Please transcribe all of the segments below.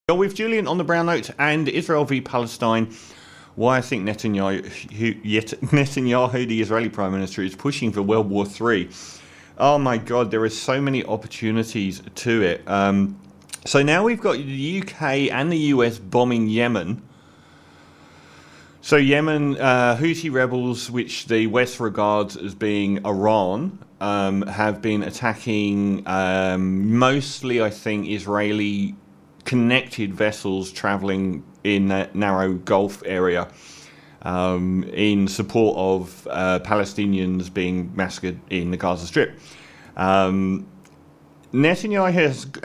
With Julian on the Brown Note and Israel v Palestine, why I think Netanyahu, the Israeli Prime Minister, is pushing for World War III. Oh my God, there are so many opportunities to it. So now we've got the UK and the US bombing Yemen. So Yemen, Houthi rebels, which the West regards as being Iran, have been attacking mostly, I think, Israeli connected vessels traveling in that narrow Gulf area in support of Palestinians being massacred in the Gaza Strip. Netanyahu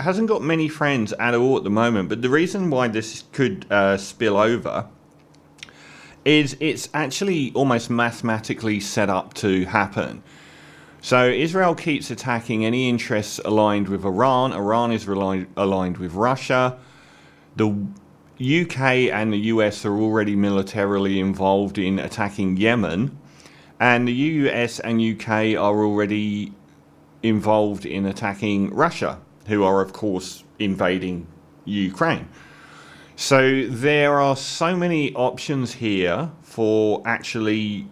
hasn't got many friends at all at the moment, but the reason why this could spill over is it's actually almost mathematically set up to happen. So Israel keeps attacking any interests aligned with Iran. Iran is aligned with Russia. The UK and the US are already militarily involved in attacking Yemen. And the US and UK are already involved in attacking Russia, who are, of course, invading Ukraine. So there are so many options here for actually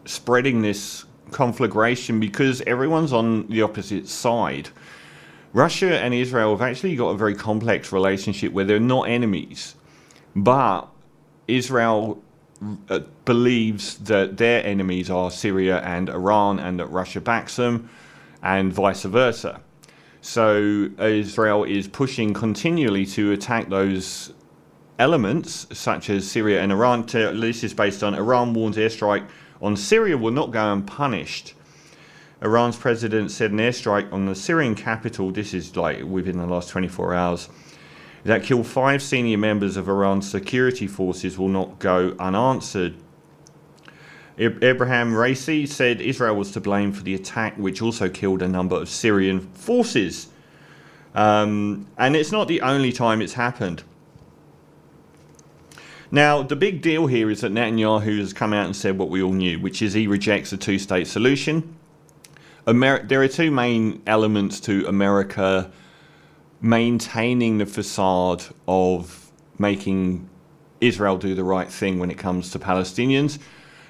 spreading this conflagration because everyone's on the opposite side. Russia and Israel have actually got a very complex relationship where they're not enemies, but Israel believes that their enemies are Syria and Iran and that Russia backs them and vice versa. So Israel is pushing continually to attack those elements such as Syria and Iran. This is based on Iran warns airstrike on Syria will not go unpunished. Iran's president said an airstrike on the Syrian capital, this is like within the last 24 hours, that killed 5 senior members of Iran's security forces will not go unanswered. Ebrahim Raisi said Israel was to blame for the attack, which also killed a number of Syrian forces. And it's not the only time it's happened. Now, the big deal here is that Netanyahu has come out and said what we all knew, which is he rejects a two-state solution. There are two main elements to America maintaining the facade of making Israel do the right thing when it comes to Palestinians.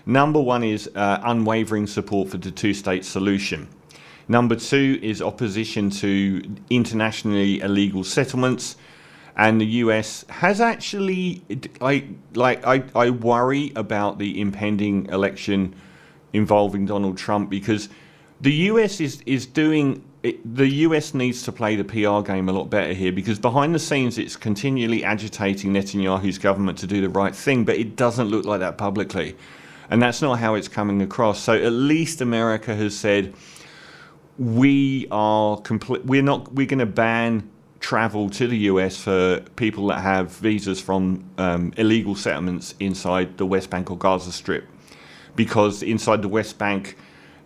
Number one is unwavering support for the two-state solution. Number two is opposition to internationally illegal settlements. And the US has actually, I worry about the impending election involving Donald Trump because the US is doing, the US needs to play the PR game a lot better here because behind the scenes it's continually agitating Netanyahu's government to do the right thing, but it doesn't look like that publicly. And that's not how it's coming across. So at least America has said, we're going to ban travel to the US for people that have visas from illegal settlements inside the West Bank or Gaza Strip, because inside the West Bank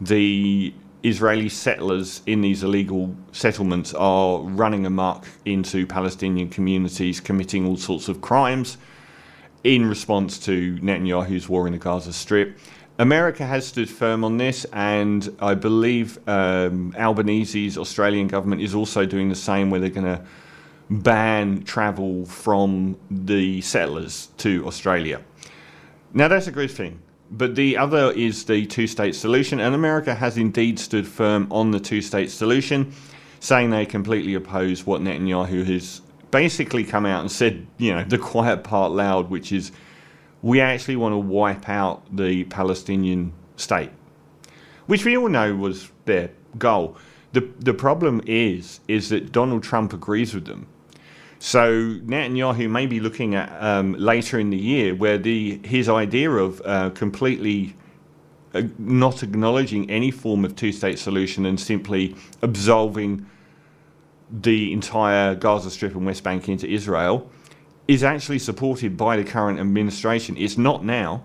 the Israeli settlers in these illegal settlements are running amok into Palestinian communities, committing all sorts of crimes in response to Netanyahu's war in the Gaza Strip. America has stood firm on this, and I believe Albanese's Australian government is also doing the same, where they're going to ban travel from the settlers to Australia. Now, that's a good thing. But the other is the two-state solution, and America has indeed stood firm on the two-state solution, saying they completely oppose what Netanyahu has basically come out and said, you know, the quiet part loud, which is, we actually want to wipe out the Palestinian state, which we all know was their goal. The problem is that Donald Trump agrees with them. So Netanyahu may be looking at later in the year where his idea of completely not acknowledging any form of two-state solution and simply absolving the entire Gaza Strip and West Bank into Israel is actually supported by the current administration. It's not now.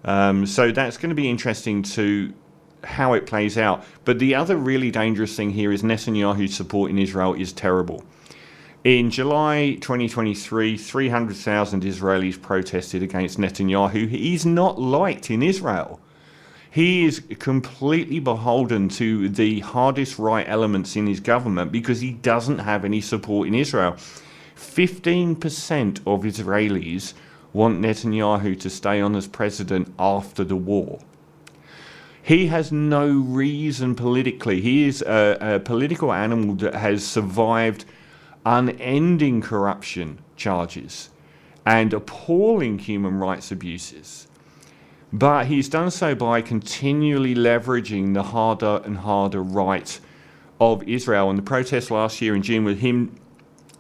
So that's going to be interesting to how it plays out. But the other really dangerous thing here is Netanyahu's support in Israel is terrible. In July 2023, 300,000 Israelis protested against Netanyahu. He's not liked in Israel. He is completely beholden to the hardest right elements in his government because he doesn't have any support in Israel. 15% of Israelis want Netanyahu to stay on as president after the war. He has no reason politically. He is a political animal that has survived unending corruption charges and appalling human rights abuses. But he's done so by continually leveraging the harder and harder right of Israel. And the protests last year in June with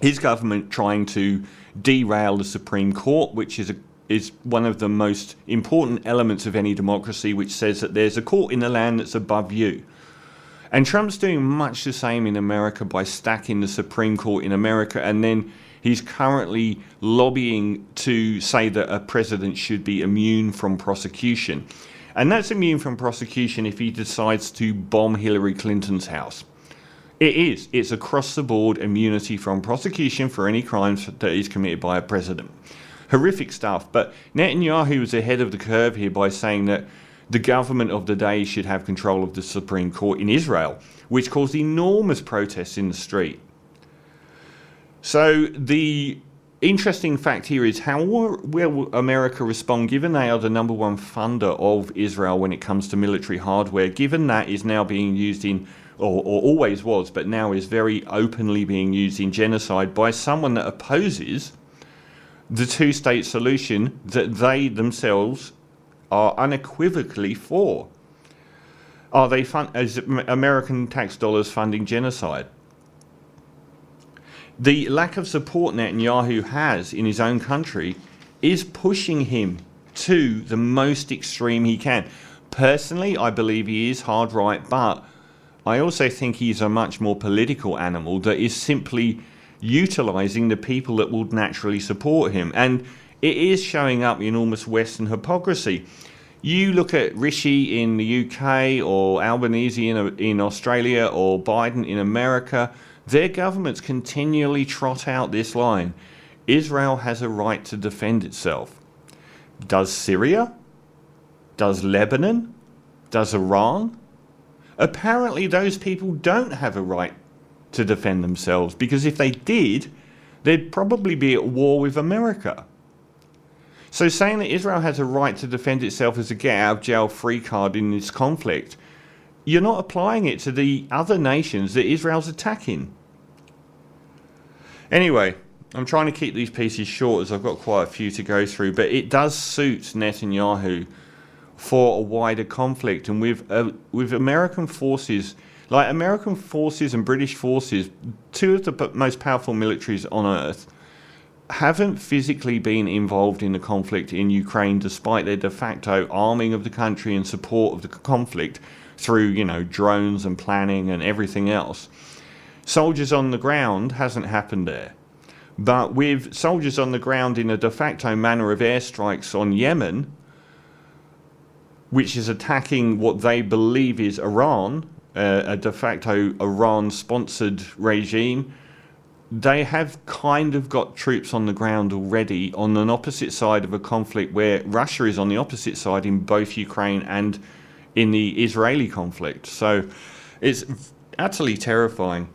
his government trying to derail the Supreme Court, which is one of the most important elements of any democracy, which says that there's a court in the land that's above you. And Trump's doing much the same in America by stacking the Supreme Court in America, and then he's currently lobbying to say that a president should be immune from prosecution. And that's immune from prosecution if he decides to bomb Hillary Clinton's house. It's across the board immunity from prosecution for any crimes that is committed by a president. Horrific stuff. But Netanyahu was ahead of the curve here by saying that the government of the day should have control of the Supreme Court in Israel, which caused enormous protests in the street. So the interesting fact here is how will America respond, given they are the number one funder of Israel when it comes to military hardware, given that is now being used in, or always was, but now is very openly being used in genocide by someone that opposes the two-state solution that they themselves are unequivocally for. Are they as American tax dollars funding genocide? The lack of support Netanyahu has in his own country is pushing him to the most extreme he can. Personally, I believe he is hard right, but I also think he's a much more political animal that is simply utilising the people that will naturally support him. And it is showing up in almost Western hypocrisy. You look at Rishi in the UK or Albanese in Australia or Biden in America, their governments continually trot out this line: Israel has a right to defend itself. Does Syria? Does Lebanon? Does Iran? Apparently those people don't have a right to defend themselves, because if they did, they'd probably be at war with America. So saying that Israel has a right to defend itself as a get-out-of-jail-free card in this conflict, you're not applying it to the other nations that Israel's attacking. Anyway, I'm trying to keep these pieces short as I've got quite a few to go through, but it does suit Netanyahu for a wider conflict. And with American forces, like American forces and British forces, two of the most powerful militaries on earth, haven't physically been involved in the conflict in Ukraine, despite their de facto arming of the country and support of the conflict through, drones and planning and everything else. Soldiers on the ground hasn't happened there. But with soldiers on the ground in a de facto manner of airstrikes on Yemen, which is attacking what they believe is Iran, a de facto Iran-sponsored regime, they have kind of got troops on the ground already on an opposite side of a conflict where Russia is on the opposite side in both Ukraine and in the Israeli conflict. So it's utterly terrifying.